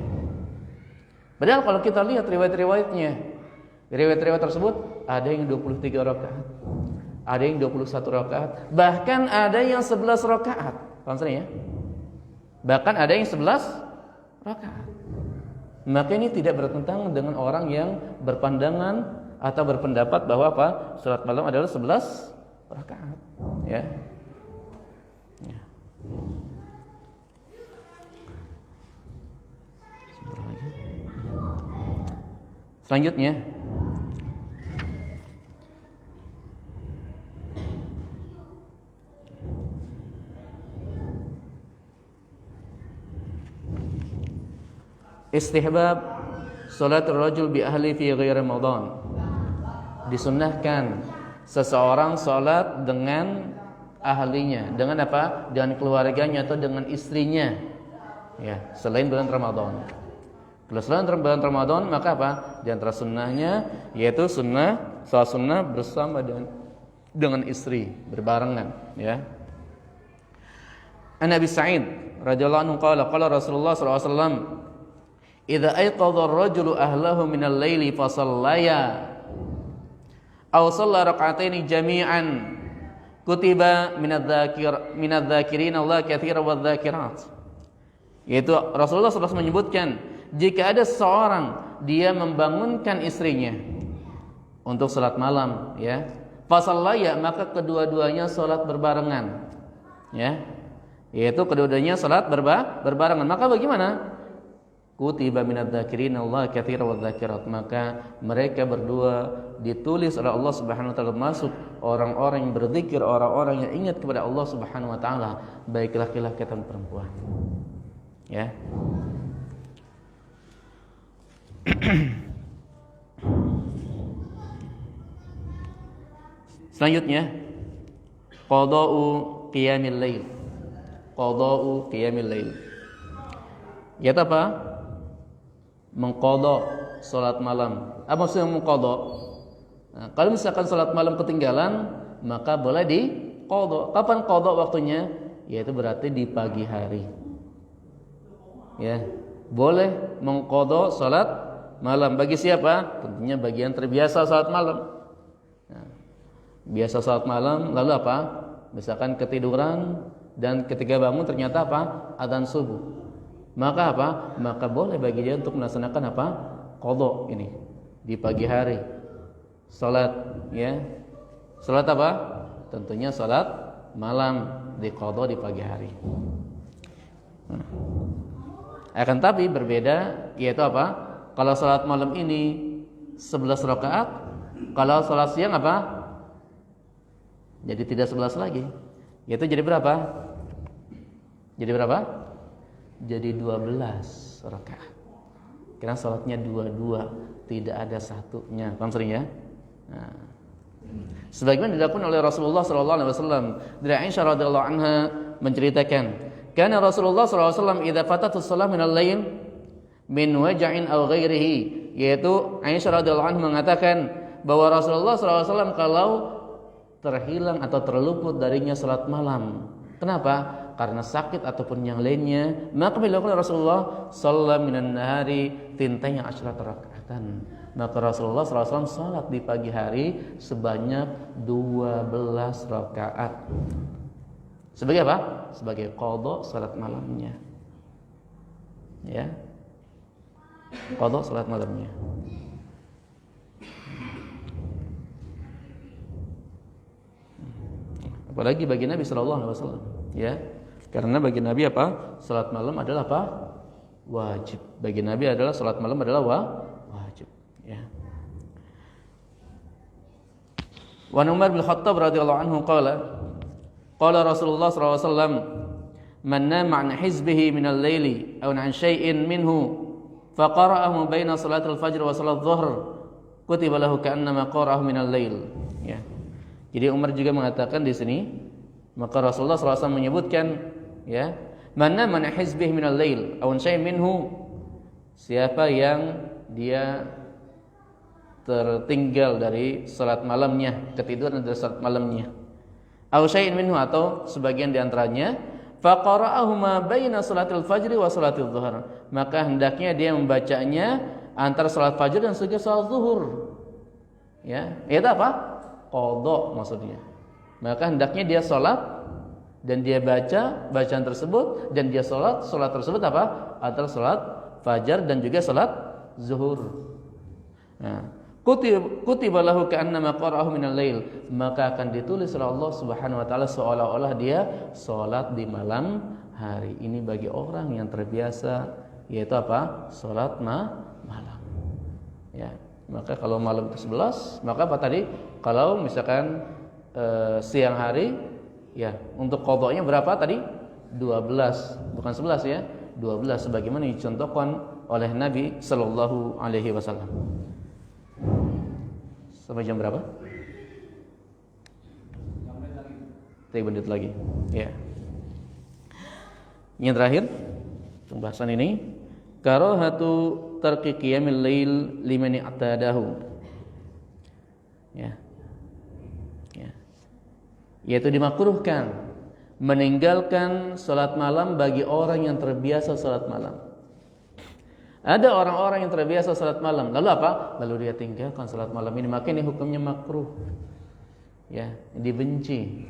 Padahal kalau kita lihat riwayat-riwayatnya, riwayat-riwayat tersebut ada yang 23 rakaat, ada yang 21 rakaat, bahkan ada yang 11 rakaat. Tonton ya. Bahkan ada yang 11 rakaat. Maka ini tidak bertentangan dengan orang yang berpandangan atau berpendapat bahwa apa? Salat malam adalah 11 rakaat, ya. Ya. Selanjutnya istihbab salatul rajul bi ahli fi ghairi Ramadan. Disunnahkan seseorang salat dengan ahlinya, dengan apa? Dengan keluarganya atau dengan istrinya. Ya, selain bulan Ramadan. Kalau selain bulan Ramadan, maka apa? Di antara sunnahnya yaitu salat sunnah bersama dengan istri, berbarengan, ya. An Abi Sa'id radhiyallahu anhu qala Rasulullah sallallahu alaihi wasallam, "Idza ayqadha ar-rajulu ahlahu min al-laili fa sallaya aw shalla rak'ataini jami'an kutiba minadz-dzakirin Allah katsiran wadz-dzakirat." Yaitu Rasulullah SAW menyebutkan, jika ada seorang dia membangunkan istrinya untuk salat malam, ya, fa sallaya, maka kedua-duanya salat berbarengan, ya. Yaitu kedua-duanya salat berbarengan, maka bagaimana? Kutiba minadz-dzakirin Allah katsiran wadz-dzakirat, maka mereka berdua ditulis oleh Allah Subhanahu wa taala masuk orang-orang yang berzikir, orang-orang yang ingat kepada Allah Subhanahu wa taala, baik laki-laki ataupun perempuan. Ya. Selanjutnya qada'u qiyamil lail. Qada'u qiyamil lail. Yaitu apa? Mengqadha salat malam. Apa maksudnya mengqadha? Nah, kalau misalkan salat malam ketinggalan, maka boleh diqadha. Kapan qadha waktunya? Yaitu berarti di pagi hari. Ya, boleh mengqadha salat malam. Bagi siapa? Tentunya bagi yang terbiasa salat malam. Nah, biasa salat malam, lalu apa? Misalkan ketiduran dan ketika bangun ternyata apa? Adzan subuh. Maka apa? Maka boleh bagi dia untuk melaksanakan apa? Qadha ini di pagi hari. Salat, ya. Salat apa? Tentunya salat malam diqadha di pagi hari. Akan tapi berbeda, yaitu apa? Kalau salat malam ini 11 rakaat, kalau salat siang apa? Jadi tidak 11 lagi. Yaitu jadi berapa? Jadi berapa? Jadi 12 rakaat. Karena salatnya dua-dua, tidak ada satunya. Paham sering ya? Nah, sebagaimana dilakukan oleh Rasulullah sallallahu alaihi wasallam. Dari Aisyah radhiyallahu anha menceritakan, "Kana Rasulullah sallallahu alaihi wasallam idza fatatus shalah min al-lail min waja'in aw ghairihi." Yaitu Aisyah radhiyallahu anha mengatakan bahwa Rasulullah sallallahu alaihi wasallam kalau terhilang atau terluput darinya salat malam. Kenapa? Karena sakit ataupun yang lainnya, maka bila Rasulullah sallallahu minan nahari tintanya asyrata rakaatan, maka Rasulullah SAW salat di pagi hari sebanyak 12 rakaat. Sebagai apa? Sebagai qadha salat malamnya. Ya. Qadha salat malamnya. Apalagi bagi Nabi sallallahu alaihi wasallam, ya. Karena bagi Nabi apa? Salat malam adalah apa? Wajib. Bagi Nabi adalah salat malam adalah wajib, ya. Wa Umar bin Khattab radhiyallahu anhu qala, Qala Rasulullah sallallahu alaihi wasallam, "Man nama 'an hizbihi min al-laili aw 'an syai'in minhu faqara'ahu baina salatil fajr wa salat dhuhr, kutiba lahu ka'annama qara'ahu min al-lail." Ya. Jadi Umar juga mengatakan di sini, maka Rasulullah sallallahu alaihi wasallam menyebutkan, ya, "Man nama 'an hizbihi min al-lail aw 'an syai'in minhu," siapa yang dia tertinggal dari salat malamnya, ketiduran dari salat malamnya, aw syai'in minhu, atau sebagian di antaranya, faqara'ahu ma baina salatil fajri wa salatil dhuhr, maka hendaknya dia membacanya antara salat fajr dan juga salat zuhur. Ya, itu apa? Qadha maksudnya. Maka hendaknya dia salat dan dia baca bacaan tersebut, dan dia salat tersebut apa? Antara salat fajar dan juga salat zuhur. Nah, kutiba lahu ka'annama qara'ahu minal lail, maka akan ditulis oleh Allah Subhanahu wa taala seolah-olah dia salat di malam hari. Ini bagi orang yang terbiasa, yaitu apa? Salat malam. Ya, maka kalau malam itu 11, maka apa tadi? Kalau misalkan siang hari, ya, untuk qadanya berapa tadi? 12, bukan 11 ya. 12 sebagaimana dicontohkan oleh Nabi sallallahu alaihi wasallam. Sampai jam berapa? 3 menit lagi. Ya. Yang terakhir pembahasan ini, karahatu tarki qiyamil lail liman i'tadahu. Ya. Ya. Yaitu dimakruhkan meninggalkan salat malam bagi orang yang terbiasa salat malam. Ada orang-orang yang terbiasa salat malam, lalu apa? Lalu dia tinggalkan salat malam ini, maka ini hukumnya makruh. Ya, dibenci.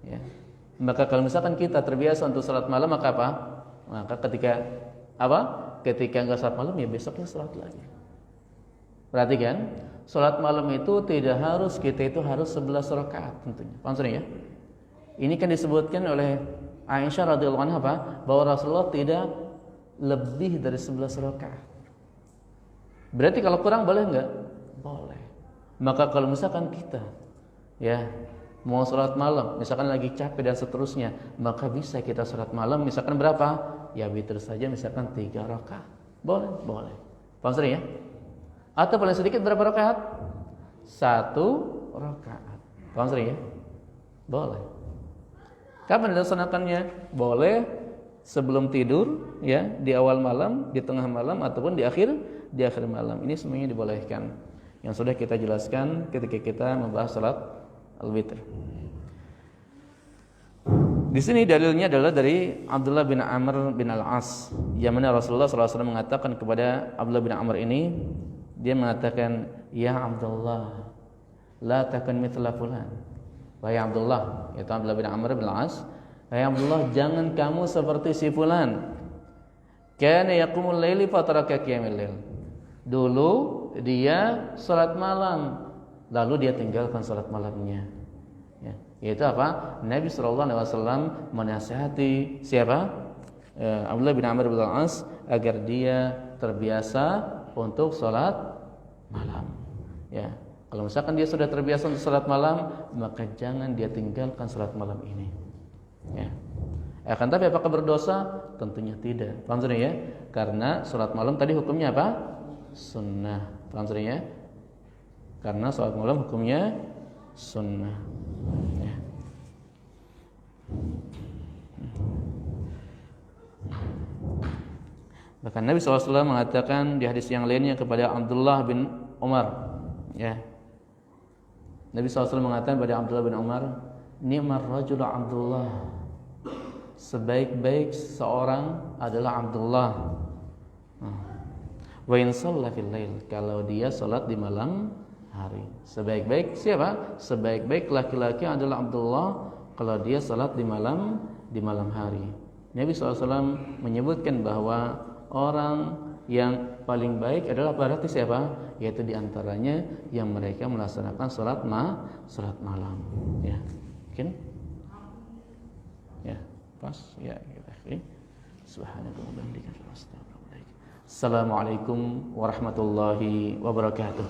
Ya. Maka kalau misalkan kita terbiasa untuk salat malam, maka apa? Maka ketika apa? Ketika enggak salat malam, ya besoknya salat lagi. Perhatikan, salat malam itu tidak harus kita itu harus 11 rakaat tentunya. Paham ya? Ini kan disebutkan oleh Aisyah radhiyallahu anha apa? Bahwa Rasulullah tidak lebih dari 11 rakaat. Berarti kalau kurang boleh enggak? Boleh. Maka kalau misalkan kita, ya, mau salat malam, misalkan lagi capek dan seterusnya, maka bisa kita salat malam misalkan berapa? Ya witir saja, misalkan 3 rakaat. Boleh. Paham ya? Atau paling sedikit berapa rakaat? 1 rakaat. Paham ya? Boleh. Kapan dilaksanakannya? Boleh sebelum tidur, ya, di awal malam, di tengah malam, ataupun di akhir malam. Ini semuanya dibolehkan. Yang sudah kita jelaskan ketika kita membahas salat al-witr. Di sini dalilnya adalah dari Abdullah bin Amr bin Al-As, yang mana Rasulullah SAW mengatakan kepada Abdullah bin Amr ini, dia mengatakan, "Ya Abdullah, la takun mithla fulan." Wahai Abdullah, yaitu Abdullah bin Amr bin Al-As, "Hai Abdullah, jangan kamu seperti si fulan. Kana yaqumul laili fataraka qiyamil lail." Dulu dia salat malam, lalu dia tinggalkan salat malamnya. Ya, yaitu apa? Nabi sallallahu alaihi wasallam menasihati siapa? Abdullah bin Amr bin Al-As agar dia terbiasa untuk salat malam. Ya. Kalau misalkan dia sudah terbiasa untuk salat malam, maka jangan dia tinggalkan salat malam ini. Ya. Akan tapi apakah berdosa? Tentunya tidak. Paham ya? Karena salat malam tadi hukumnya apa? Sunnah. Paham ya? Karena salat malam hukumnya sunnah. Ya. Bahkan Nabi SAW mengatakan di hadis yang lainnya kepada Abdullah bin Umar, ya, Nabi SAW mengatakan kepada Abdullah bin Umar, "Ni'mar rajul Abdullah." Sebaik-baik seorang adalah Abdullah. Wa in shalla fil lail, kalau dia salat di malam hari. Sebaik-baik siapa? Sebaik-baik laki-laki adalah Abdullah kalau dia salat di malam hari. Nabi SAW menyebutkan bahwa orang yang paling baik adalah berarti siapa? Yaitu diantaranya yang mereka melaksanakan salat malam. Ya, mungkin? Ya, pas. Ya, kita akhiri. Subhanallah wa bihamdihi. Assalamualaikum warahmatullahi wabarakatuh.